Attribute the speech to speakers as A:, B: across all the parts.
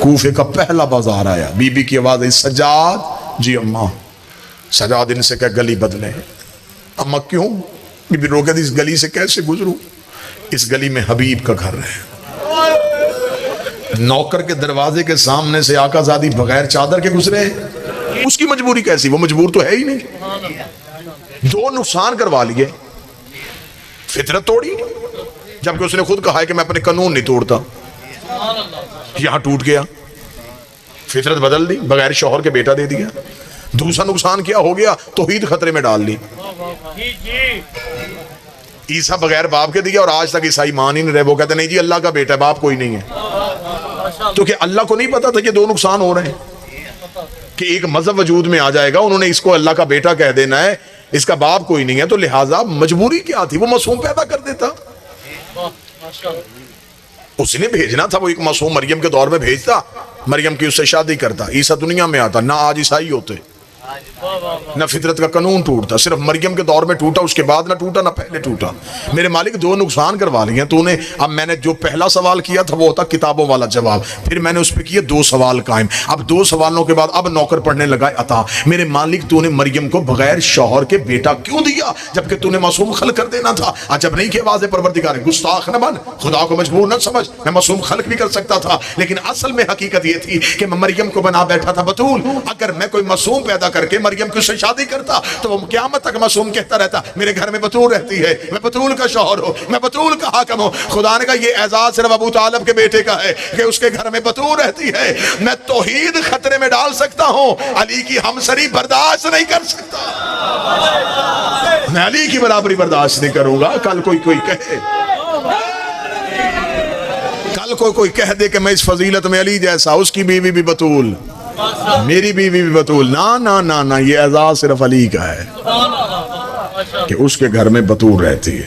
A: कूफे का पहला बाजार आया, बीबी की आवाज आई, सजाद। जी अम्मा। सजाद इनसे कह गली बदले। अम्मा क्यों? बीबी रोके दी, इस गली से कैसे गुजरूं? इस गली में हबीब का घर है। नौकर के दरवाजे के सामने से आकाजादी बगैर चादर के गुजरे, उसकी मजबूरी कैसी? वो मजबूर तो है ही नहीं। दो नुकसान करवा लिए, फितरत तोड़ी, जबकि उसने खुद कहा है कि मैं अपने कानून नहीं तोड़ता। यहां टूट गया, फितरत बदल दी, बगैर शौहर के बेटा दे दिया। दूसरा नुकसान क्या हो गया? तौहीद खतरे में डाल ली। ईसा बगैर बाप के दिया और आज तक ईसाई मान ही नहीं रहे। वो कहते नहीं जी अल्लाह का बेटा है, बाप कोई नहीं है। तो क्या अल्लाह को नहीं पता था कि दो नुकसान हो रहे हैं कि एक मजहब वजूद में आ जाएगा, उन्होंने इसको अल्लाह का बेटा कह देना है, इसका बाप कोई नहीं है, तो लिहाजा मजबूरी क्या थी? वो मासूम पैदा कर देता। उसने भेजना था, वो एक मासूम मरियम के दौर में भेजता, मरियम की उससे शादी करता, ईसा दुनिया में आता, ना आज ईसाई होते, ना फितरत का कानून टूटता। सिर्फ मरियम के दौर में टूटा, उसके बाद ना टूटा, ना पहले टूटा। मेरे मालिक दो नुकसान करवा लिए तूने। अब मैंने जो पहला सवाल किया था वो होता किताबों वाला जवाब, फिर मैंने उस पर किए दो सवाल कायम। अब दो सवालों के बाद अब नौकर पढ़ने लगा अता। मेरे मालिक तूने मरियम को बगैर शौहर के बेटा क्यों दिया, जबकि तूने मासूम खल कर देना था? अजब नहीं कि आवाज़ परवरदिगार, गुस्ताख न बन, खुदा को मजबूर न समझ, मैं मासूम खल्क भी कर सकता था। लेकिन असल में हकीकत ये थी कि मैं मरियम को बना बैठा था बतूल। अगर मैं कोई मासूम पैदा करके मरियम की उससे शादी करता तो वो क़यामत तक मासूम कहता रहता मेरे घर में बतूल रहती है, मैं बतूल का शौहर हूं, मैं बतूल का हाकिम हूं। खुदा ने कहा ये एजाज सिर्फ अबू तालिब के बेटे का है कि उसके घर में बतूल रहती है। मैं तौहीद खतरे में डाल सकता हूं, अली की हमसरी बर्दाश्त नहीं कर सकता। मैं अली की बराबरी बर्दाश्त नहीं करूंगा। कल कोई कहे, कल कोई कह दे कि मैं इस फजीलत में अली जैसा, उसकी बीवी भी बतूल, मेरी बीवी भी बतूल, ना ना ना ना, ये एजाज सिर्फ अली का है कि उसके घर में बतूल रहती है।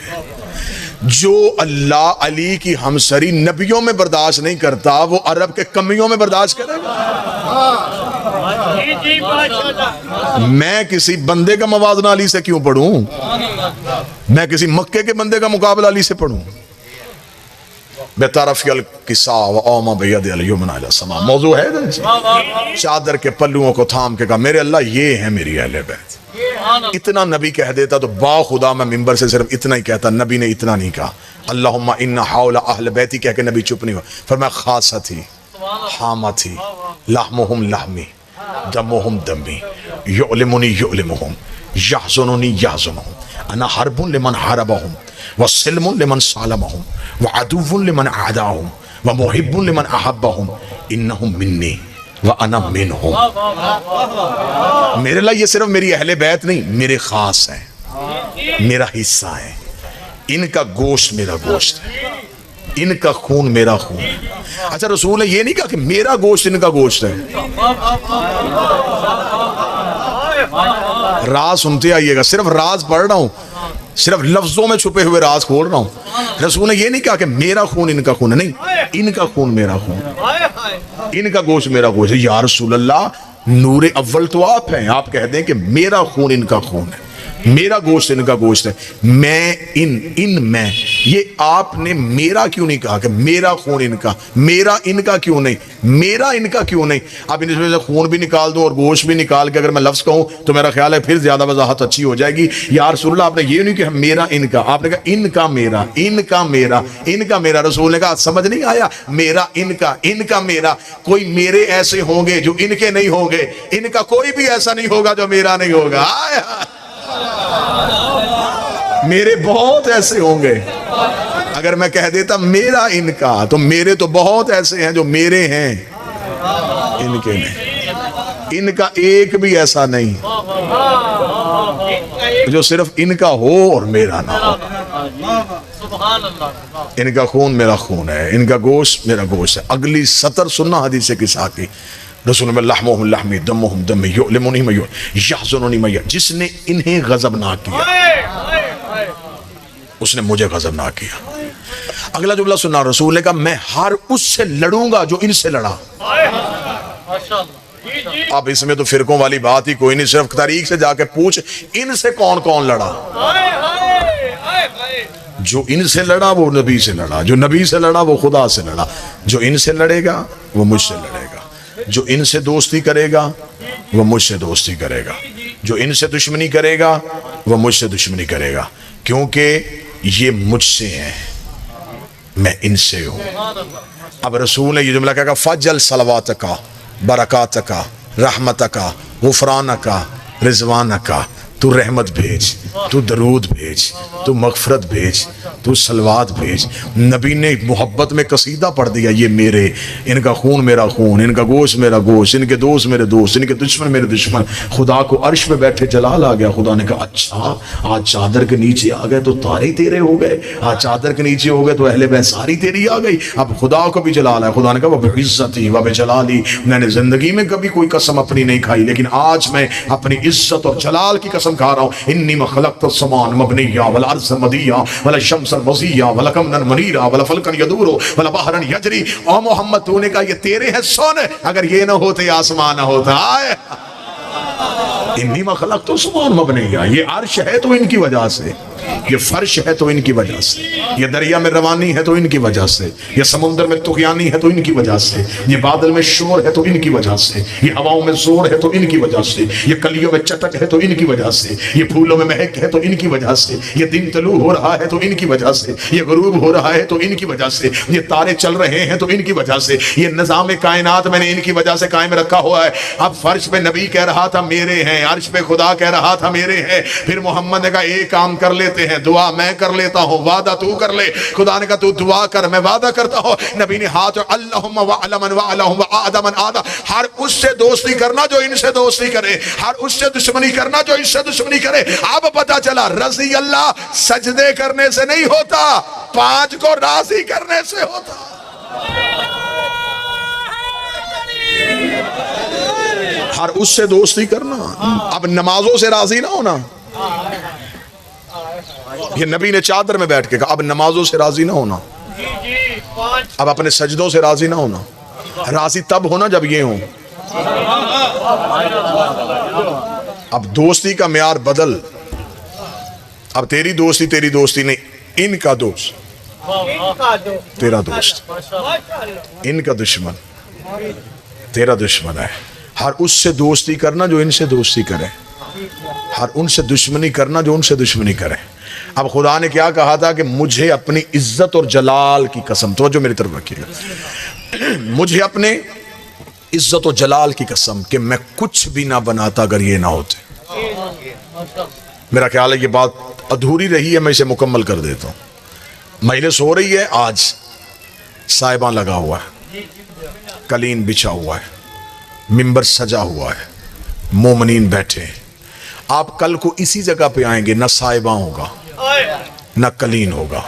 A: जो अल्लाह अली की हमसरी नबियों में बर्दाश्त नहीं करता, वो अरब के कमियों में बर्दाश्त करेगा। मैं किसी बंदे का मवाजना अली से क्यों पढ़ूं? मैं किसी मक्के के बंदे का मुकाबला अली से पढ़ूं? मौजू है चादर के पल्लुओं को थाम के कहा मेरे अल्लाह ये है मेरी अहले बैत। इतना नबी कह देता तो बाखुदा मैं मिंबर से सिर्फ इतना ही कहता। नबी ने इतना नहीं कहा, अल्लाहुम्मा इन्ना हौला अहल बैती कह के नबी चुप नहीं हुआ। फरमाया खासा थी, हामा थी, लहमुहुम लहमी, दमुहुम दमी, युलिमुनी युलिमुहुम, यहज़ुनुनी यहज़ुनुहुम, अना हरबुन लिमन हरबहुम, व सिल्मुन लिमन सालमहुम, व अदुव्वुन लिमन आदाहुम, व मुहिब्बुन लिमन अहब्बहुम, इन्नहुम मिन्नी व अना मिनहुम। मेरे लिए ये सिर्फ मेरी अहले बैत नहीं, मेरे खास है, मेरा हिस्सा है। इनका गोश्त मेरा गोश्त है, इनका खून मेरा खून। अच्छा, रसूल ने ये नहीं कहा कि मेरा गोश्त इनका गोश्त है। राज सुनते आइएगा, सिर्फ राज पढ़ रहा हूं, सिर्फ लफ्जों में छुपे हुए राज खोल रहा हूं। रसूल ने ये नहीं कहा कि मेरा खून इनका खून है, नहीं, इनका खून मेरा खून, इनका गोश्त मेरा गोश्त है। या रसूल अल्लाह, नूरे अव्वल तो आप हैं, आप कह दें कि मेरा खून इनका खून है, मेरा गोश्त इनका गोश्त है। मैं इन मैं, ये आपने मेरा क्यों नहीं कहा कि मेरा खून इनका, मेरा इनका क्यों नहीं, मेरा इनका क्यों नहीं? अब इसमें से खून भी निकाल दूं और गोश्त भी निकाल के अगर मैं लफ्ज कहूं तो मेरा ख्याल है फिर ज्यादा वजाहत अच्छी हो जाएगी। या रसूलुल्लाह, आपने ये नहीं कहा मेरा इनका, आपने कहा इनका मेरा, इनका मेरा, इनका मेरा। रसूल ने कहा समझ नहीं आया, मेरा इनका, इनका मेरा। कोई मेरे ऐसे होंगे जो इनके नहीं होंगे, इनका कोई भी ऐसा नहीं होगा जो मेरा नहीं होगा। मेरे बहुत ऐसे होंगे। अगर मैं कह देता मेरा इनका, तो मेरे तो बहुत ऐसे हैं जो मेरे हैं, इनके नहीं। इनका एक भी ऐसा नहीं जो सिर्फ इनका हो और मेरा ना हो। इनका खून मेरा खून है, इनका गोश्त मेरा गोश्त है। अगली सतर सुन्ना हदीस किसा की, रसूल में लहमुहुम लहमी, दमुहुम दमी, युलिमुनी मयु, यहज़ुनुनी मयु। जिसने इन्हें गजब ना किया उसने मुझे गजब ना किया। अगला जुमला सुना, रसूल ने कहा मैं हर उससे लड़ूंगा जो इनसे लड़ा। अब इसमें तो फिरकों वाली बात ही कोई नहीं, सिर्फ तारीख से जाके पूछ इनसे कौन कौन लड़ा। जो इनसे लड़ा वो नबी से लड़ा, जो नबी से लड़ा वो खुदा से लड़ा। जो इनसे लड़ेगा वो मुझसे लड़ेगा, जो इनसे दोस्ती करेगा वो मुझसे दोस्ती करेगा, जो इनसे दुश्मनी करेगा वो मुझसे दुश्मनी करेगा, क्योंकि ये मुझसे हैं, मैं इनसे हूं। अब रसूल ने ये जुमला कहा, फजल सलवातका बरकातका रहमतका गुफरानका रिजवानका, तू रहमत भेज, तू दरूद भेज, तू मगफरत भेज, तू सलवात भेज। नबी ने मोहब्बत में कसीदा पढ़ दिया, ये मेरे, इनका खून मेरा खून, इनका गोश्त मेरा गोश्त, इनके दोस्त मेरे दोस्त, इनके दुश्मन मेरे दुश्मन। खुदा को अर्श पे बैठे जलाल आ गया। खुदा ने कहा अच्छा आज चादर के नीचे आ गए तो तारे तेरे हो गए, आज चादर के नीचे हो गए तो अहले बैत सारी तेरी आ गई। अब खुदा को भी जलाल है। खुदा ने कहा वह इज्जत ही वह जलाली, मैंने जिंदगी में कभी कोई कसम अपनी नहीं खाई, लेकिन आज मैं अपनी इज्जत और जलाल की कसम खा रहा हूं। इन्नी मखलक़तु समान मबनिया वल अर्ज़ मदिया वल शम्स वज़िया वल कमरन मनीरा वल फल्कन यदूरो वल बहरन यजरी। ओ मोहम्मद तूने कहा ये तेरे हैं सोने, अगर ये ना होते आसमान ना होता। इन्नी मखलक़तु समान मबनिया, ये अर्श है तो इनकी वजह से, ये फर्श है तो इनकी वजह से, ये दरिया में रवानी है तो इनकी वजह से, ये समुद्र में तुग़यानी है तो इनकी वजह से, ये बादल में शोर है तो इनकी वजह से, ये हवाओं में जोर है तो इनकी वजह से, ये कलियों में चटक है तो इनकी वजह से, ये फूलों में महक है तो इनकी वजह से, ये दिन तलू हो रहा है तो इनकी वजह से, ये गुरूब हो रहा है तो इनकी वजह से, ये तारे चल रहे हैं तो इनकी वजह से, ये निज़ाम कायनात मैंने इनकी वजह से कायम रखा हुआ है। अब फर्श पे नबी कह रहा था मेरे हैं, अर्श पे खुदा कह रहा था मेरे हैं। फिर मोहम्मद ने कहा एक काम कर लेते हैं, दुआ मैं कर लेता हूं, वादा तू कर ले। खुदा ने कहा तू दुआ कर, मैं वादा करता हूं। नबी ने हाथ अल्लाहुम्मा व अलमन व अलहुम व आदमन आदा, हर उससे दोस्ती करना जो इनसे दोस्ती करे, हर उससे दुश्मनी करना जो इससे दुश्मनी करे। अब पता चला रज़ी अल्लाह सजदे करने से नहीं होता, पांच को राजी करने से होता। हर उससे दोस्ती करना, अब नमाजों से राजी ना होना। ये नबी ने चादर में बैठ के कहा अब नमाजों से राजी ना होना, अब अपने सजदों से राजी ना होना। राजी तब होना जब ये हो। अब दोस्ती का म्यार बदल, अब तेरी दोस्ती नहीं, इनका दोस्त तेरा दोस्त, इनका दुश्मन तेरा दुश्मन है। हर उससे दोस्ती करना जो इनसे दोस्ती करे, हर उनसे दुश्मनी करना जो उनसे दुश्मनी करे। अब खुदा ने क्या कहा था कि मुझे अपनी इज्जत और जलाल की कसम, तो जो मेरी तरफ रखिएगा, मुझे अपने इज्जत और जलाल की कसम कि मैं कुछ भी ना बनाता अगर ये ना होते। मेरा ख्याल है ये बात अधूरी रही है, मैं इसे मुकम्मल कर देता हूँ। मजलिस हो रही है, आज साहिबान लगा हुआ है, कलीन बिछा हुआ है, मिंबर सजा हुआ है, मोमनीन बैठे। आप कल को इसी जगह पे आएंगे, ना साहिबा होगा, ना कलीन होगा,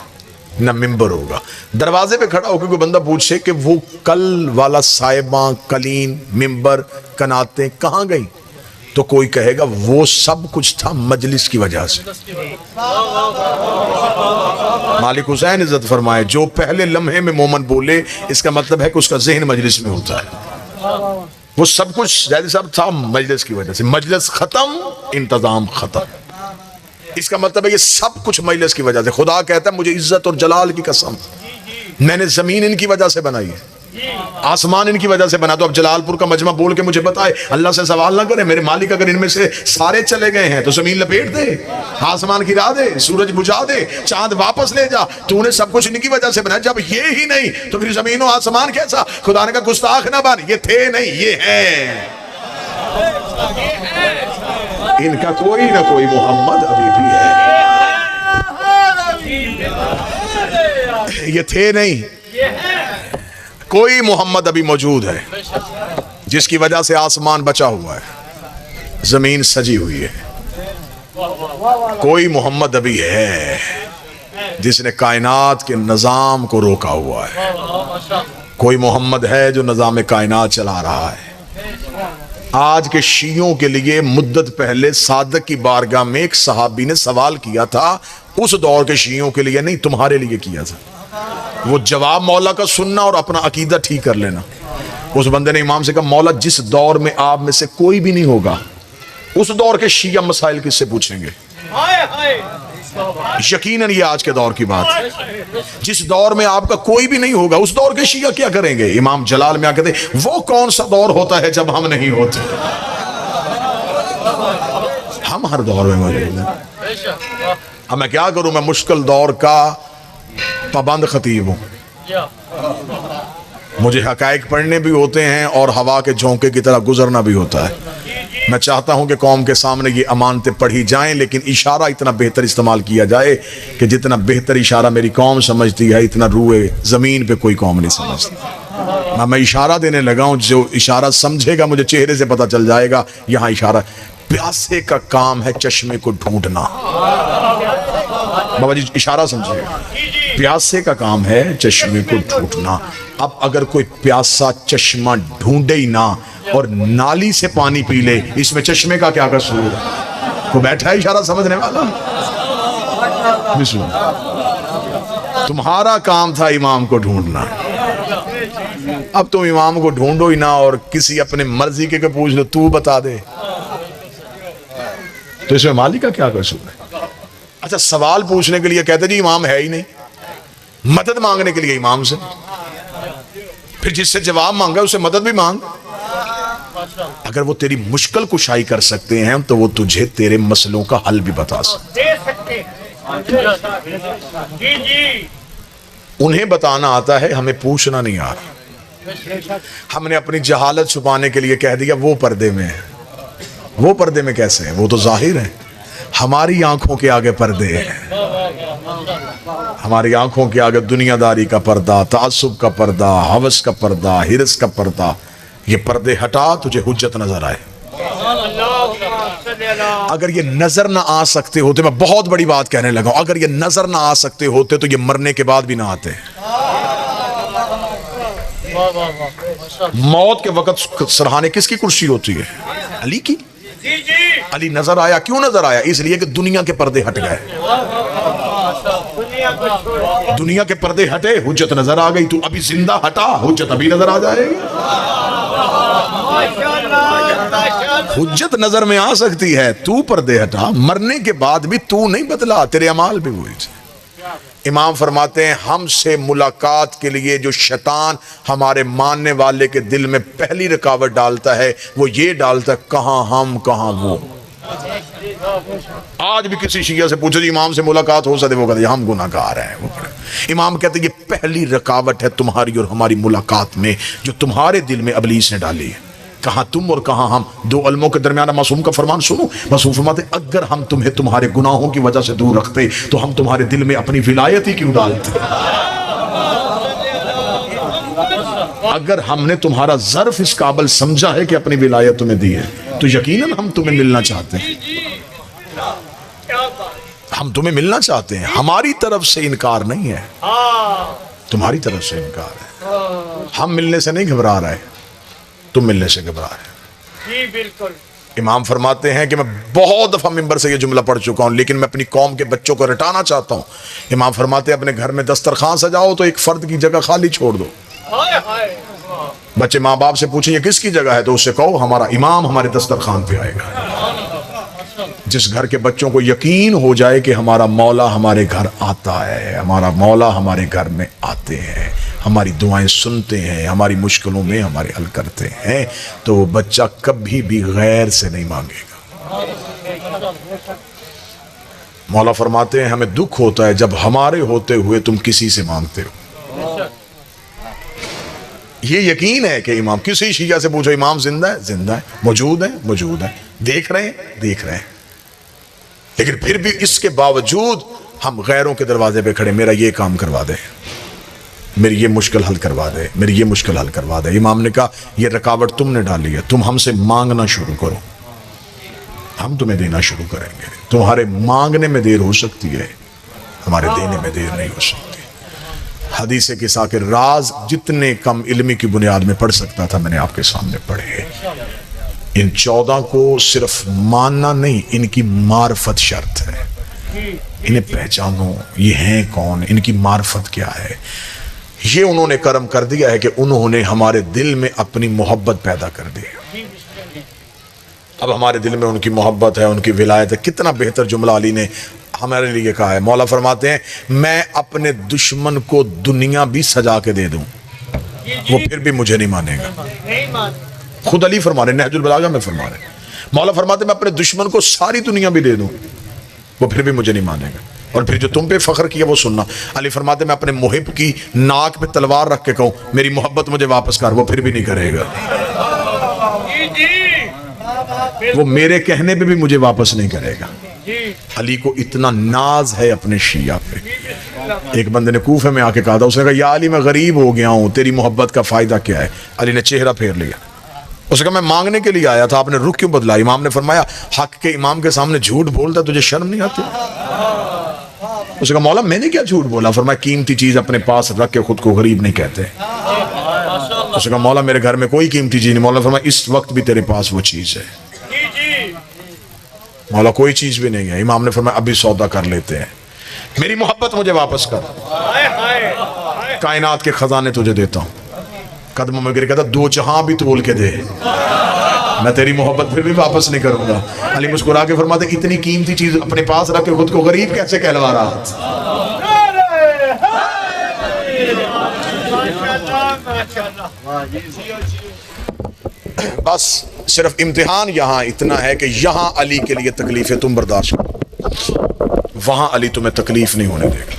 A: ना मिंबर होगा। दरवाजे पे खड़ा होकर कोई बंदा पूछे कि वो कल वाला साहिबा, कलीन, मिंबर, कनाते कहाँ गई, तो कोई कहेगा वो सब कुछ था मजलिस की वजह से। मालिक हुसैन इज्जत फरमाए, जो पहले लम्हे में मोमन बोले इसका मतलब है कि उसका जहन मजलिस में होता है। वो सब कुछ जैसे सब था मजलिस की वजह से। मजलिस खत्म, इंतजाम खत्म, इसका मतलब है ये सब कुछ मजलिस की वजह से। खुदा कहता है मुझे इज्जत और जलाल की कसम, मैंने जमीन इनकी वजह से बनाई है, आसमान इनकी वजह से बना। तो अब जलालपुर का मजमा बोल के मुझे बताए, अल्लाह से सवाल ना करे मेरे मालिक अगर इनमें से सारे चले गए हैं तो जमीन लपेट दे, आसमान गिरा दे, सूरज बुझा दे, चांद वापस ले जा, तूने सब कुछ इनकी वजह से बनाया। जब ये ही नहीं तो फिर जमीन और आसमान कैसा? खुदा ने कहा गुस्ताख ना बन, ये थे नहीं, ये है। इनका कोई ना कोई मोहम्मद अभी भी है, ये थे नहीं, कोई मोहम्मद अभी मौजूद है जिसकी वजह से आसमान बचा हुआ है, जमीन सजी हुई है। कोई मोहम्मद अभी है जिसने कायनात के निजाम को रोका हुआ है। कोई मोहम्मद है जो निजाम कायनात चला रहा है। आज के शियों के लिए मुद्दत पहले सादक की बारगाह में एक सहाबी ने सवाल किया था, उस दौर के शियों के लिए नहीं, तुम्हारे लिए किया था। वो जवाब मौला का सुनना और अपना अकीदा ठीक कर लेना। उस बंदे ने इमाम से कहा, मौला जिस दौर में आप में से कोई भी नहीं होगा, उस दौर के शिया मसाइल किससे पूछेंगे? यकीनन ये आज के दौर की बात है। जिस दौर में आपका कोई भी नहीं होगा, उस दौर के शिया क्या करेंगे? इमाम जलाल में आके कहते वो कौन सा दौर होता है जब हम नहीं होते? हम हर दौर में मौजूद हैं। अब मैं क्या करूं? मैं मुश्किल दौर का पाबंद खतीब हूं। मुझे हकायक पढ़ने भी होते हैं और हवा के झोंके की तरह गुजरना भी होता है। मैं चाहता हूं कि कौम के सामने ये अमानतें पढ़ी जाएं, लेकिन इशारा इतना बेहतर इस्तेमाल किया जाए कि जितना बेहतर इशारा मेरी कौम समझती है, इतना रूए ज़मीन पे कोई कौम नहीं समझती। मैं इशारा देने लगा हूं, जो इशारा समझेगा मुझे चेहरे से पता चल जाएगा यहाँ इशारा। प्यासे का काम है चश्मे को ढूंढना। बाबा जी इशारा समझिएगा। प्यासे का काम है चश्मे को ढूंढना। अब अगर कोई प्यासा चश्मा ढूंढे ही ना और नाली से पानी पी ले, इसमें चश्मे का क्या कसूर है? को बैठा है इशारा समझने वाला। तुम्हारा काम था इमाम को ढूंढना। अब तुम इमाम को ढूंढो ही ना और किसी अपने मर्जी के पूछ लो, तू बता दे, तो इसमें मालिक का क्या कसूर है? अच्छा, सवाल पूछने के लिए कहते जी इमाम है ही नहीं, मदद मांगने के लिए इमाम से, फिर जिससे जवाब मांगा उसे मदद भी मांग। अगर वो तेरी मुश्किल कुशाई कर सकते हैं तो वो तुझे तेरे मसलों का हल भी बता सकते हैं। उन्हें बताना आता है, हमें पूछना नहीं आ रहा। हमने अपनी जहालत छुपाने के लिए कह दिया वो पर्दे में है। वो पर्दे में कैसे है? वो तो जाहिर है। हमारी आंखों के आगे पर्दे हैं। हमारी आंखों के आगे दुनियादारी का पर्दा, तासुब का पर्दा, हवस का पर्दा, हिरस का पर्दा। ये पर्दे हटा, तुझे हुज्जत नजर आए। अगर ये नजर ना आ सकते होते, मैं बहुत बड़ी बात कहने लगा, अगर ये नजर ना आ सकते होते तो ये मरने के बाद भी ना आते। मौत के वक्त सराहने किसकी कुर्सी होती है? अली की। अली नजर आया, क्यों नजर आया? इसलिए कि दुनिया के पर्दे हट गए। दुनिया के पर्दे हटे, हुज्जत नजर आ गई। तू अभी जिंदा हटा, हुज्जत अभी नजर आ जाएगी। हुज्जत नजर में आ सकती है, तू पर्दे हटा। मरने के बाद भी तू नहीं बदला, तेरे अमाल भी वही। इमाम फरमाते हैं, हमसे मुलाकात के लिए जो शैतान हमारे मानने वाले के दिल में पहली रुकावट डालता है, वो ये डालता है, कहां हम कहां वो। आज भी किसी शिया से पूछो जी इमाम से मुलाकात हो सकती है, वो कहते हम गुनाहगार हैं। वो इमाम कहते ये पहली रुकावट है तुम्हारी और हमारी मुलाकात में, जो तुम्हारे दिल में इब्लीस ने डाली है। कहाँ तुम और कहाँ हम, दो अलमों के दरमियान मासूम का फरमान सुनो। मासूम फरमाते, अगर हम तुम्हें तुम्हारे गुनाहों की वजह से दूर रखते तो हम तुम्हारे दिल में अपनी विलायत ही क्यों डालते? अगर हमने तुम्हारा ज़र्फ इस काबिल समझा है कि अपनी विलायत तुम्हें दी है, तो यकीनन हम तुम्हें मिलना चाहते हैं। हम तुम्हें मिलना चाहते हैं। हमारी तरफ से इनकार नहीं है, तुम्हारी तरफ से इनकार है। हम मिलने से नहीं घबरा रहे, तुम मिलने से घबरा रहे। जी बिल्कुल। इमाम फरमाते हैं कि मैं बहुत दफा मिंबर से ये जुमला पढ़ चुका हूं, लेकिन मैं अपनी कौम के बच्चों को रटाना चाहता हूं। इमाम फरमाते हैं, अपने घर में दस्तरखान सजाओ तो एक फर्द की जगह खाली छोड़ दो। बच्चे माँ बाप से पूछें ये किसकी जगह है, तो उससे कहो हमारा इमाम हमारे दस्तरखान पे आएगा। जिस घर के बच्चों को यकीन हो जाए कि हमारा मौला हमारे घर आता है, हमारा मौला हमारे घर में आते हैं, हमारी दुआएं सुनते हैं, हमारी मुश्किलों में हमारे हल करते हैं, तो वो बच्चा कभी भी गैर से नहीं मांगेगा। मौला फरमाते हैं, हमें दुख होता है जब हमारे होते हुए तुम किसी से मांगते हो। ये यकीन है कि इमाम, किसी शिया से पूछो इमाम जिंदा है, जिंदा है, मौजूद है, मौजूद है, देख रहे हैं, देख रहे हैं, लेकिन फिर भी इसके बावजूद हम गैरों के दरवाजे पे खड़े, मेरा ये काम करवा दे, मेरी ये मुश्किल हल करवा दे, मेरी ये मुश्किल हल करवा दे। इमाम ने कहा ये रुकावट तुमने डाली है, तुम हमसे मांगना शुरू करो, हम तुम्हें देना शुरू करेंगे। तुम्हारे मांगने में देर हो सकती है, हमारे देने में देर नहीं हो सकती। हदीस किस्सा के राज जितने कम इल्मी की बुनियाद में पढ़ सकता था मैंने आपके सामने पढ़े। इन 14 को सिर्फ मानना नहीं, इनकी मार्फत शर्त है। इन्हें पहचानो, ये हैं कौन, इनकी मार्फत क्या है। ये उन्होंने कर्म कर दिया है कि उन्होंने हमारे दिल में अपनी मोहब्बत पैदा कर दी। अब हमारे दिल में उनकी मोहब्बत है, उनकी विलायत है। कितना बेहतर जुमला अली ने हमारे लिए कहा है। मौला फरमाते हैं मैं अपने दुश्मन को दुनिया भी सजा के दे दूं, वो फिर भी मुझे नहीं मानेगा। खुद अली फरमा रहे, नहजुल बलागा में फरमा रहे, मौला फरमाते मैं अपने दुश्मन को सारी दुनिया भी दे दूं, वो फिर भी मुझे नहीं मानेगा। और फिर जो तुम पे फख्र किया वो सुनना। अली फरमाते मैं अपने मुहिब की नाक पे तलवार रख के कहूं मेरी मोहब्बत मुझे वापस कर, वो फिर भी नहीं करेगा। वो मेरे कहने पे भी मुझे वापस नहीं करेगा। अली को इतना नाज है अपने शिया पे। एक बंदे ने कूफे में आके कहा था, उसने कहा या अली मैं गरीब हो गया हूं, तेरी मोहब्बत का फायदा क्या है? अली ने चेहरा फेर लिया। उसने कहा मैं मांगने के लिए आया था, आपने रुख क्यों बदला? इमाम ने फरमाया हक के इमाम के सामने झूठ बोलता तुझे शर्म नहीं आती? उसने कहा मौला मैंने क्या झूठ बोला? फरमाया कीमती चीज अपने पास रख के खुद को गरीब नहीं कहते। उसने कहा मौला मेरे घर में कोई कीमती चीज नहीं। मौला फरमाया इस वक्त भी तेरे पास वो चीज है। मौला कोई चीज भी नहीं है। इमाम ने फरमाया अभी सौदा कर लेते हैं, मेरी मोहब्बत मुझे वापस कर, कायनात के खजाने तुझे देता हूं। कदमों में गिर कहता दो जहां भी तोल के दे, मैं तेरी मोहब्बत फिर भी वापस नहीं करूंगा। अली मुस्कुरा के फरमाते इतनी कीमती चीज अपने पास रख के खुद को गरीब कैसे कहलवा रहा? बस सिर्फ इम्तिहान यहां इतना है कि यहां अली के लिए तकलीफें तुम बर्दाश्त करो, वहां अली तुम्हें तकलीफ नहीं होने देगा।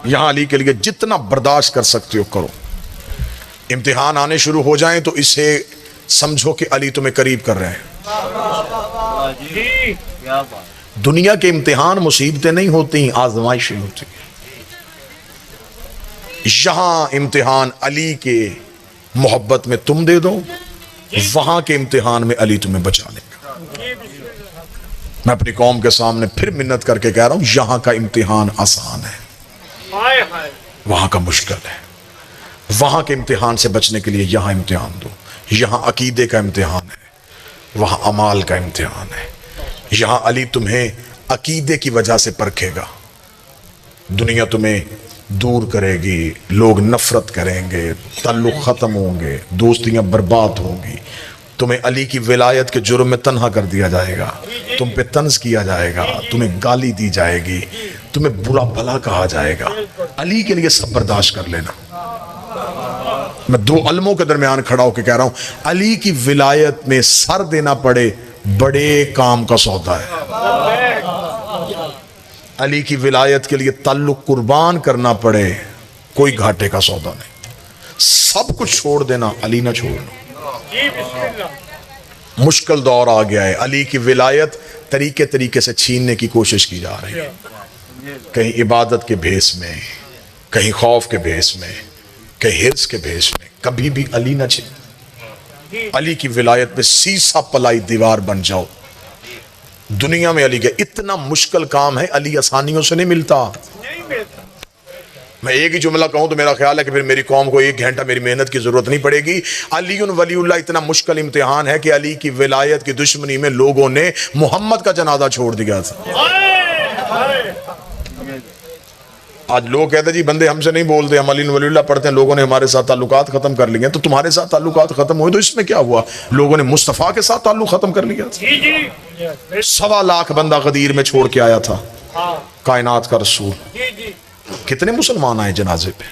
A: यहां अली के लिए जितना बर्दाश्त कर सकते हो करो। इम्तिहान आने शुरू हो जाएं तो इसे समझो कि अली तुम्हें करीब कर रहे हैं। दुनिया के इम्तिहान मुसीबतें नहीं होती, आजमाइशें होती। यहां इम्तिहान अली के मोहब्बत में तुम दे दो, वहां के इम्तिहान में अली तुम्हें बचा लेगा। मैं अपनी कौम के सामने फिर मिन्नत करके कह रहा हूं यहां का इम्तिहान आसान है, वहां का मुश्किल है। वहां के इम्तिहान से बचने के लिए यहां इम्तिहान दो। यहां अकीदे का इम्तिहान है, वहां अमाल का इम्तिहान है। यहां अली तुम्हें अकीदे की वजह से परखेगा। दुनिया तुम्हें दूर करेगी, लोग नफरत करेंगे, ताल्लुक खत्म होंगे, दोस्तियां बर्बाद होंगी, तुम्हें अली की विलायत के जुर्म में तन्हा कर दिया जाएगा, तुम पे तंज किया जाएगा, तुम्हें गाली दी जाएगी, तुम्हें बुरा भला कहा जाएगा। अली के लिए सब बर्दाश्त कर लेना। मैं दो अलमों के दरमियान खड़ा होकर कह रहा हूं अली की विलायत में सर देना पड़े बड़े काम का सौदा है। अली की विलायत के लिए ताल्लुक कुर्बान करना पड़े कोई घाटे का सौदा नहीं। सब कुछ छोड़ देना, अली ना छोड़ना। मुश्किल दौर आ गया है, अली की विलायत तरीके तरीके से छीनने की कोशिश की जा रही है। कहीं इबादत के भेस में, कहीं खौफ के भेस में, कहीं हिर्स के भेस में। कभी भी अली ना छीन। अली की विलायत में सीसा पलाई दीवार बन जाओ। दुनिया में अली के इतना मुश्किल काम है, अली आसानियों से नहीं मिलता। मैं एक ही जुमला कहूं तो मेरा ख्याल है कि फिर मेरी कौम को 1 घंटा मेरी मेहनत की जरूरत नहीं पड़ेगी। अली वलीउल्लाह इतना मुश्किल इम्तिहान है कि अली की विलायत की दुश्मनी में लोगों ने मोहम्मद का जनाजा छोड़ दिया था। आज लोग कहते हैं जी बंदे हमसे नहीं बोलते, हम अली वलीउल्लाह पढ़ते हैं, लोगों ने हमारे साथ ताल्लुकात खत्म कर लिए। तो तुम्हारे साथ ताल्लुकात खत्म हुए तो इसमें क्या हुआ? लोगों ने मुस्तफा के साथ ताल्लुक खत्म कर लिया। 1.25 लाख बंदा गदीर में छोड़ के आया था कायनात का रसूल। कितने मुसलमान आए जनाजे पे?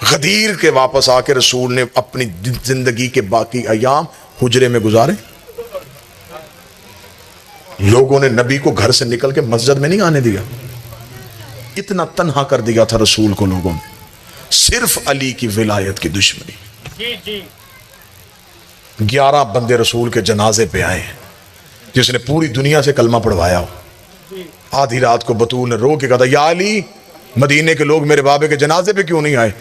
A: गदीर के वापस आके रसूल ने अपनी जिंदगी के बाकी अयाम हुजरे में गुजारे। लोगों ने नबी को घर से निकल के मस्जिद में नहीं आने दिया। इतना तन्हा कर दिया था रसूल को लोगों ने, सिर्फ अली की विलायत की दुश्मनी। 11 बंदे रसूल के जनाजे पे आए जिसने पूरी दुनिया से कलमा पढ़वाया हो। आधी रात को बतूल ने रो के कहा या अली, मदीने के लोग मेरे बाबे के जनाजे पे क्यों नहीं आए?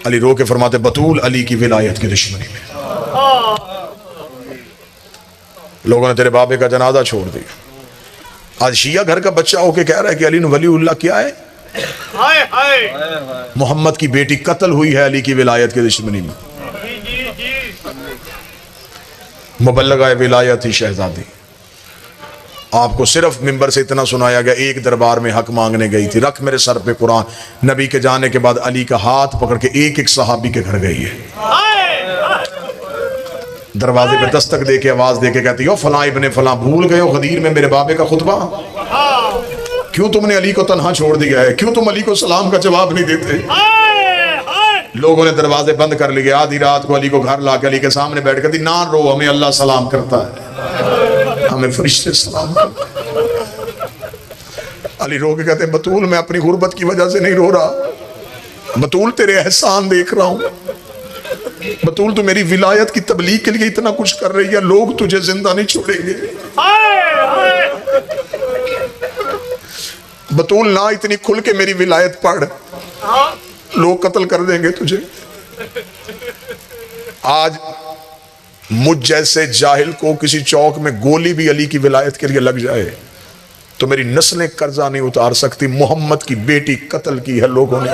A: अली रो के फरमाते बतूल अली की विलायत की दुश्मनी में लोगों ने तेरे बाबे का जनाजा छोड़ दिया। आज शिया घर का बच्चा होके कह रहा है कि अली वलीउल्लाह क्या है? मोहम्मद की बेटी कत्ल हुई है अली की विलायत की दुश्मनी में। मुबल्लगा विलायत ही शहजादी। आपको सिर्फ मिंबर से इतना सुनाया गया, एक दरबार में हक मांगने गई थी, रख मेरे सर पे कुरान। नबी के जाने के बाद अली का हाथ पकड़ के एक एक सहाबी के घर गई है। दरवाजे पे दस्तक दे के आवाज दे के कहती हो फलां इब्ने फलां, भूल गए हो गदीर में मेरे बाबे का खुतबा? क्यों तुमने अली को तन्हा छोड़ दिया है? क्यों तुम अली को सलाम का जवाब नहीं देते? लोगों ने दरवाजे बंद कर लिए। आधी रात को अली को घर ला के अली के सामने बैठ कर दी, ना रो, हमें अल्लाह सलाम करता है, हमें फरिश्ते सलाम करते हैं। अली रो के कहते हैं बतूल मैं अपनी गुर्बत की वजह से नहीं रो रहा, बतूल तेरे एहसान देख रहा हूं। बतूल तू मेरी विलायत की तबलीग के लिए इतना कुछ कर रही है, लोग तुझे जिंदा नहीं छोड़ेंगे। बतूल ना इतनी खुल के मेरी विलायत पढ़, लोग कत्ल कर देंगे तुझे। आज मुझ जैसे जाहिल को किसी चौक में गोली भी अली की विलायत के लिए लग जाए तो मेरी नस्लें कर्जा नहीं उतार सकती। मोहम्मद की बेटी कत्ल की है लोगों ने,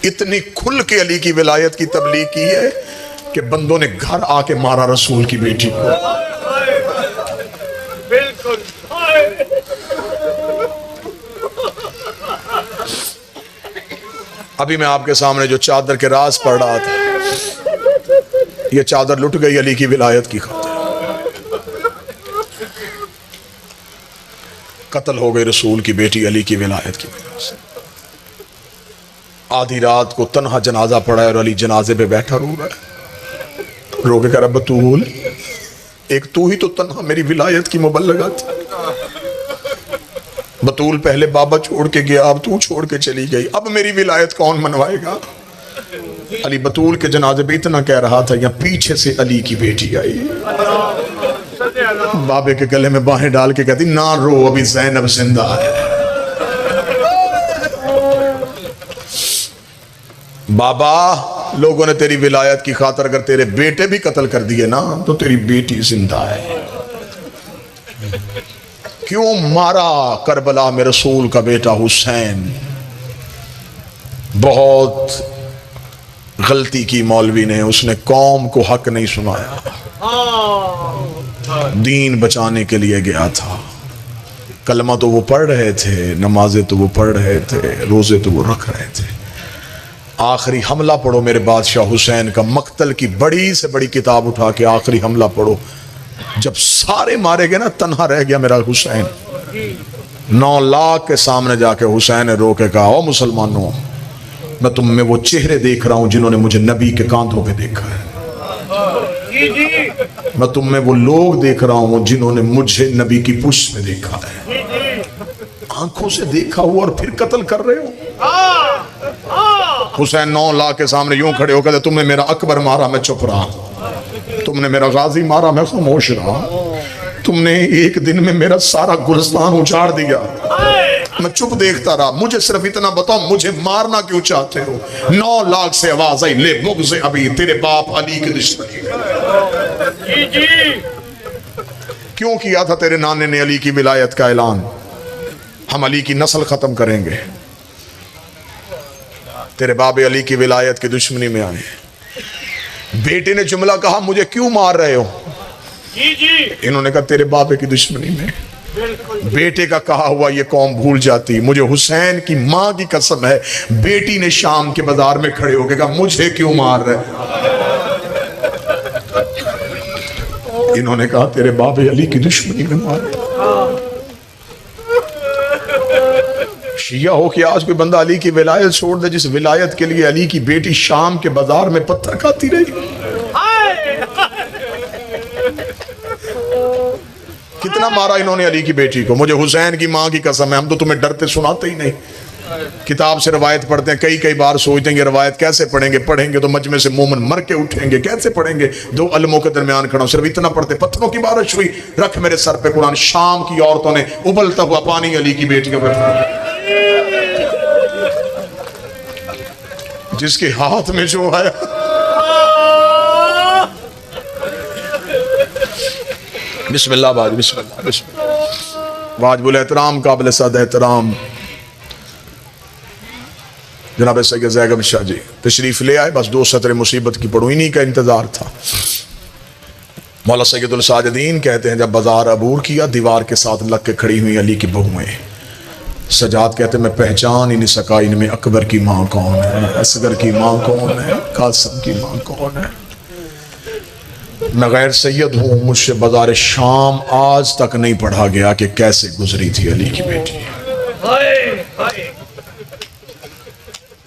A: इतनी खुल के अली की विलायत की तबलीग की है कि बंदों ने घर आके मारा रसूल की बेटी को। बिल्कुल। अभी मैं आपके सामने जो चादर के राज पढ़ रहा था, ये चादर लुट गई अली की विलायत की खातिर। कत्ल हो गई रसूल की बेटी अली की विलायत की वजह से। आधी रात को तन्हा जनाजा पड़ा है और अली जनाजे पे बैठा रो रहा है, रो के कह रहा बतूल एक तू ही तो तन्हा मेरी विलायत की मुबल्लगा थी। बतूल पहले बाबा छोड़ के गया, अब तू छोड़ के चली गई, अब मेरी विलायत कौन मनवाएगा? अली बतूल के जनाजे पे इतना कह रहा था, या पीछे से अली की बेटी आई, बाबे के गले में बाहें डाल के कहती ना रो, अभी ज़ैनब जिंदा है। बाबा लोगों ने तेरी विलायत की खातिर अगर तेरे बेटे भी कत्ल कर दिए ना तो तेरी बेटी जिंदा है। क्यों मारा करबला में रसूल का बेटा हुसैन? बहुत गलती की मौलवी ने, उसने कौम को हक नहीं सुनाया, दीन बचाने के लिए गया था। कलमा तो वो पढ़ रहे थे, नमाजें तो वो पढ़ रहे थे, रोजे तो वो रख रहे थे। आखिरी हमला पढ़ो मेरे बादशाह हुसैन का, मक्तल की बड़ी से बड़ी किताब उठा के आखिरी हमला पढ़ो। जब सारे मारे गए ना, तन्हा रह गया मेरा हुसैन। 9 लाख के सामने जाके हुसैन ने रो के कहा, ओ मुसलमानों, मैं तुम में वो चेहरे देख रहा हूं जिन्होंने मुझे नबी के कांधों पे देखा है। मैं तुम में वो लोग देख रहा हूं जिन्होंने मुझे नबी की पुष्ट में देखा है। आंखों से देखा हुआ और फिर कत्ल कर रहे हो। हुसैन 9 लाख के सामने यूं खड़े हो, कहते तुमने मेरा अकबर मारा मैं चुप रहा, तुमने मेरा गाजी मारा मैं खामोश रहा, तुमने एक दिन में मेरा सारा गुलिस्तान उजाड़ दिया, मैं चुप देखता रहा। मुझे सिर्फ इतना बताओ, मुझे मारना क्यों चाहते हो? 9 लाख से आवाज आई, ले मुग़ अभी तेरे बाप अली की दुश्मनी। क्यों किया था तेरे नाने ने अली की विलायत का ऐलान? हम अली की नस्ल खत्म करेंगे। तेरे बाबे अली की विलायत की दुश्मनी में आए। बेटे ने जुमला कहा, मुझे क्यों मार रहे हो? इन्होंने कहा तेरे बाबे की दुश्मनी में। बेटे का कहा हुआ ये कौम भूल जाती। मुझे हुसैन की मां की कसम है, बेटी ने शाम के बाजार में खड़े होकर कहा, मुझे क्यों मार रहे? इन्होंने कहा तेरे बाबे अली की दुश्मनी में मारे। शिया हो कि आज कोई बंदा अली की विलायत छोड़ दे, जिस विलायत के लिए अली की बेटी शाम के बाजार में पत्थर खाती रही। कितना मारा इन्होंने अली की बेटी को। मुझे हुसैन की मां की कसम है, हम तो तुम्हें डरते सुनाते ही नहीं। किताब से रवायत पढ़ते हैं, कई बार सोचते हैं रवायत कैसे पढ़ेंगे, पढ़ेंगे तो मजमे से मोमन मर के उठेंगे, कैसे पढ़ेंगे? 2 अलमों के दरमियान खड़ा हूं, सिर्फ इतना पढ़ते, पत्थरों की बारिश हुई, रख मेरे सर पे कुरान। शाम की औरतों ने उबलता हुआ पानी अली की बेटी का बैठा, जिसके हाथ में जो आया। बिस्मिल्लाह बाज, बिस्मिल्लाह बिस्मिल्लाह। वाजिबुल एहतराम काबिल सद एहतराम जनाब सैयद ज़ैगम शाह जी तशरीफ ले आए। बस 2 सत्र मुसीबत की पढ़ू, इन्हीं का इंतजार था। मौला सैयदुल साजिदीन कहते हैं, जब बाजार अबूर किया, दीवार के साथ लग के खड़ी हुई अली की बहुएं। सजाद कहते मैं पहचान ही नहीं सका इनमें अकबर की माँ कौन है, असगर की माँ कौन है, कासिम की माँ कौन है। मैं गैर सैयद हूँ, मुझसे बाजार शाम आज तक नहीं पढ़ा गया कि कैसे गुजरी थी अली की बेटी।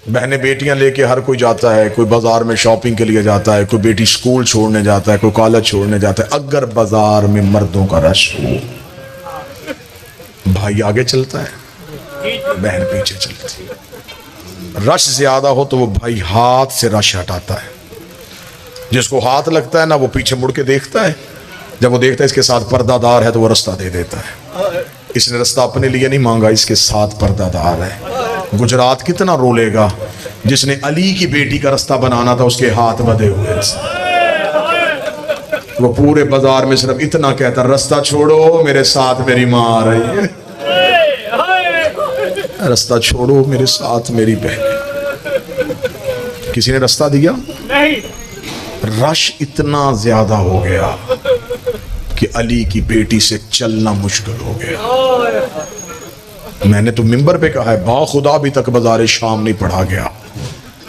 A: बहनें बेटियां लेके हर कोई जाता है, कोई बाजार में शॉपिंग के लिए जाता है, कोई बेटी स्कूल छोड़ने जाता है, कोई कॉलेज छोड़ने जाता है। अगर बाजार में मर्दों का रश हो, भाई आगे चलता है, बहन पीछे चलती है। रश ज्यादा हो तो वो भाई हाथ से रश हटाता है, जिसको हाथ लगता है ना वो पीछे मुड़ के देखता है, जब वो देखता है इसके साथ पर्दादार है तो वो रास्ता दे देता है। इसने रास्ता अपने लिए नहीं मांगा, इसके साथ पर्दादार है। गुजरात कितना रोलेगा, जिसने अली की बेटी का रास्ता बनाना था उसके हाथ बंधे हुए, वो पूरे बाजार में सिर्फ इतना कहता रास्ता छोड़ो मेरे साथ मेरी माँ आ रही है, रास्ता छोड़ो मेरे साथ मेरी बहन। किसी ने रास्ता दिया नहीं। रश इतना ज्यादा हो गया कि अली की बेटी से चलना मुश्किल हो गया। मैंने तो मिंबर पे कहा है, बाखुदा अभी तक बाजार शाम नहीं पढ़ा गया।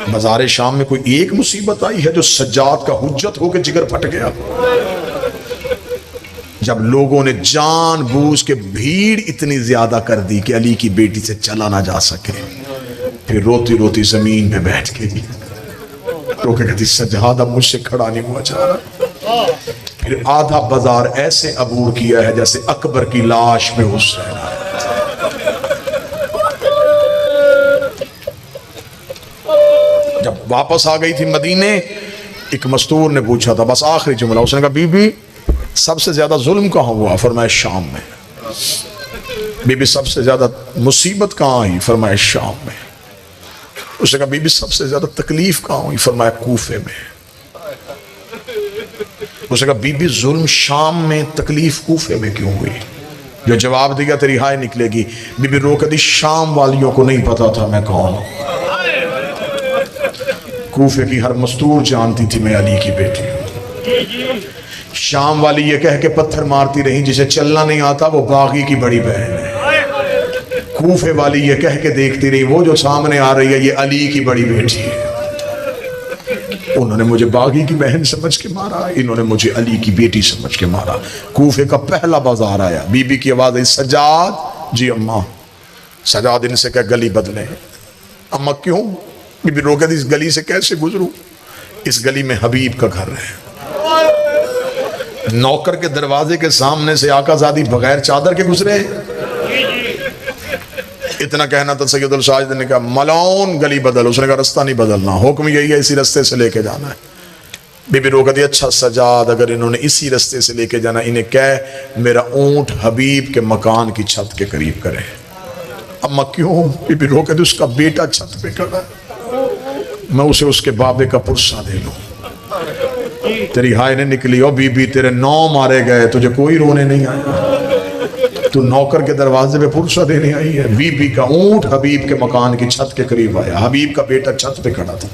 A: बाजार शाम में कोई एक मुसीबत आई है जो सज्जाद का हुज्जत हो के जिगर फट गया। जब लोगों ने जानबूझ के भीड़ इतनी ज्यादा कर दी कि अली की बेटी से चला ना जा सके, फिर रोती रोती जमीन पे बैठ गई, तो कहती सज्जाद अब मुझसे खड़ा नहीं हुआ जा रहा। फिर आधा बाजार ऐसे अबूर किया है जैसे अकबर की लाश पे हुसैन आया। जब वापस आ गई थी मदीने, एक मस्तूर ने पूछा था, बस आखिरी जुमला, उसने कहा बीबी सबसे ज्यादा जुल्म कहाँ हुआ? फरमाया शाम में। बीबी सबसे ज्यादा मुसीबत कहाँ आई? फरमाया शाम में। उसने कहा बीबी सबसे ज्यादा तकलीफ कहाँ हुई? फरमाया कूफे में। उसने कहा बीबी जुल्म शाम में, तकलीफ कूफे में क्यों हुई? जो जवाब दिया तेरी हाय निकलेगी। बीबी रो कर दी, शाम वालियों को नहीं पता था मैं कौन हूं, कूफे की हर मस्तूर जानती थी मैं अली की बेटी हूं। शाम वाली ये कह के पत्थर मारती रही जिसे चलना नहीं आता वो बागी की बड़ी बहन है। कूफे वाली ये कह के देखती रही वो जो सामने आ रही है ये अली की बड़ी बेटी है। उन्होंने मुझे बागी की बहन समझ के मारा, इन्होंने मुझे अली की बेटी समझ के मारा। कूफे का पहला बाजार आया, बीबी की आवाज आई, सजाद। जी अम्मा। सजाद इनसे क्या गली बदले? अम्मा क्यों? बीबी रोके थी, इस गली से कैसे गुजरूं? इस गली में हबीब का घर है। नौकर के दरवाजे के सामने से आकाज़ादी बगैर चादर के गुजरे। इतना कहना था, सैयदुल साजिद ने कहा मलौन गली बदल। उसने कहा रास्ता नहीं बदलना, हुक्म यही है इसी रास्ते से लेके जाना है। बीबी रोक दी, अच्छा सजाद अगर इन्होंने इसी रास्ते से लेके जाना, इन्हें कह मेरा ऊंट हबीब के मकान की छत के करीब करे। अम्मा क्यों? बीबी रोक दी, उसका बेटा छत पे खड़ा है, मैं उसे उसके बाबे का पुरसा दे लूं। तेरी हाय ने निकली, ओ बीबी तेरे 9 मारे गए, तुझे कोई रोने नहीं आया, तू नौकर के दरवाजे पे पुरसा देने आई है। बीबी का ऊंट हबीब के मकान की छत के करीब आया, हबीब का बेटा छत पे खड़ा था।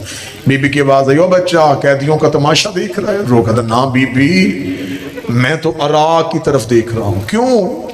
A: बीबी की आवाज आई, ओ बच्चा कैदियों का तमाशा देख रहा है? रोका था, ना बीबी मैं तो अराक की तरफ देख रहा हूँ। क्यों?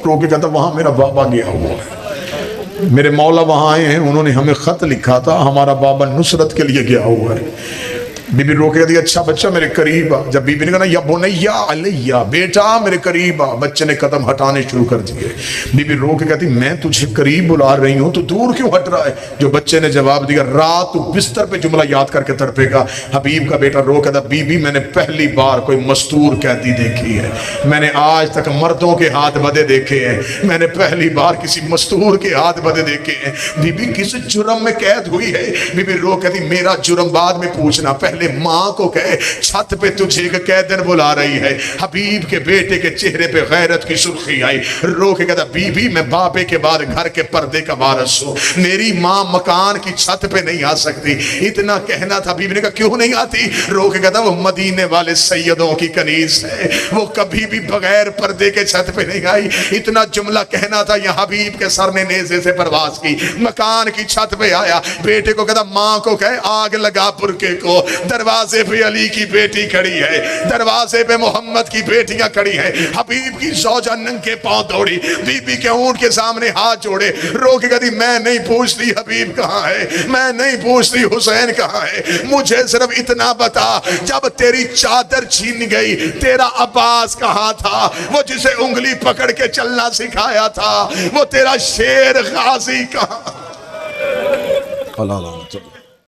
A: रोके कहता वहां मेरा बाबा गया हुआ है, मेरे मौला वहां आए हैं, उन्होंने हमें खत लिखा था, हमारा बाबा नुसरत के लिए गया हुआ है। बीबी रोके दी, अच्छा बच्चा मेरे करीब आ। जब बीबी ने कहा या बुनैया अलैया, बेटा मेरे करीब आ, बच्चे ने कदम हटाने शुरू कर दिए। बीबी रो के कहती मैं तुझे करीब बुला रही हूं, तो दूर क्यों हट रहा है? जो बच्चे ने जवाब दिया, रात तू बिस्तर पे जुमला याद करके तड़पेगा। हबीब का बेटा रो कहता, बीबी मैंने पहली बार कोई मस्तूर कैदी देखी है, मैंने आज तक मर्दों के हाथ बंधे देखे हैं, मैंने पहली बार किसी मस्तूर के हाथ बंधे देखे हैं। बीबी किस जुर्म में कैद हुई है? बीबी रो कहती मेरा जुर्म बाद में पूछना, पहले माँ को कहे छत पे तुझे एक कैदन बुला रही है। हबीब के बेटे के चेहरे पे गैरत की सुर्खी आई, रो के कहता बीबी मैं बापे के बाद घर के पर्दे का वारिस हूँ, मेरी माँ मकान की छत पे नहीं आ सकती। इतना कहना था, बीबी ने कहा क्यों नहीं आती? रो के कहता वो मदीने वाले सैयदों की कनीज है, वो कभी भी बगैर पर्दे के छत पे नहीं आई। इतना जुमला कहना था, यहाँ हबीब के सर ने नेज़े से परवाज की, मकान की छत पे आया, बेटे को कहता माँ को कहे आग लगा बुरके को, दरवाजे पे अली की बेटी खड़ी है, दरवाजे पे मोहम्मद की बेटियां खड़ी हैं। हबीब की सौजा नंगे पांव दौड़ी, बीबी के ऊंट के सामने हाथ जोड़े, रो के कहती मैं नहीं पूछती हबीब कहाँ है, मैं नहीं पूछती हुसैन कहाँ है, मुझे सिर्फ इतना बता जब तेरी चादर छीन गई तेरा अब्बास कहाँ था, वो जिसे उंगली पकड़ के चलना सिखाया था, वो तेरा शेर गाजी कहाँ।